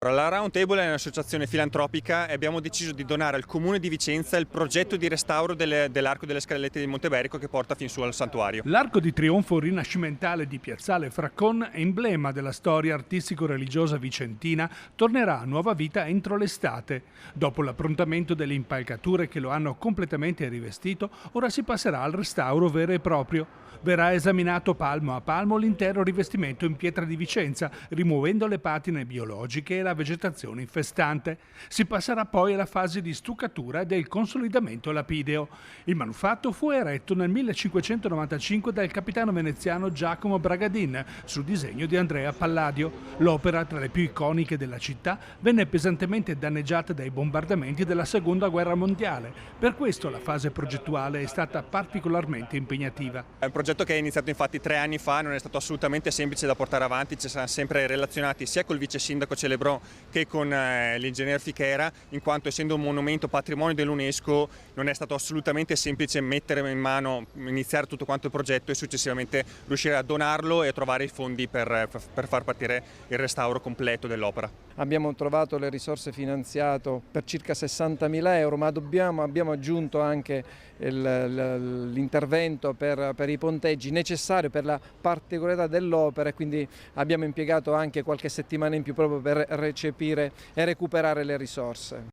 La Round Table è un'associazione filantropica e abbiamo deciso di donare al Comune di Vicenza il progetto di restauro dell'Arco delle Scalette di Monteberico che porta fin su al santuario. L'Arco di Trionfo rinascimentale di Piazzale Fraccon, emblema della storia artistico-religiosa vicentina, tornerà a nuova vita entro l'estate. Dopo l'approntamento delle impalcature che lo hanno completamente rivestito, ora si passerà al restauro vero e proprio. Verrà esaminato palmo a palmo l'intero rivestimento in pietra di Vicenza, rimuovendo le patine biologiche e la vegetazione infestante. Si passerà poi alla fase di stuccatura e del consolidamento lapideo. Il manufatto fu eretto nel 1595 dal capitano veneziano Giacomo Bragadin, su disegno di Andrea Palladio. L'opera, tra le più iconiche della città, venne pesantemente danneggiata dai bombardamenti della Seconda Guerra Mondiale. Per questo la fase progettuale è stata particolarmente impegnativa. È un progetto che è iniziato infatti 3 anni fa, non è stato assolutamente semplice da portare avanti, ci siamo sempre relazionati sia col vice sindaco Celebrò che con l'ingegner Fichera, in quanto essendo un monumento patrimonio dell'UNESCO non è stato assolutamente semplice mettere in mano, iniziare tutto quanto il progetto e successivamente riuscire a donarlo e a trovare i fondi per far partire il restauro completo dell'opera. Abbiamo trovato le risorse finanziate per circa 60.000 euro, ma abbiamo aggiunto anche l'intervento per i ponteggi necessario per la particolarità dell'opera e quindi abbiamo impiegato anche qualche settimana in più proprio per recepire e recuperare le risorse.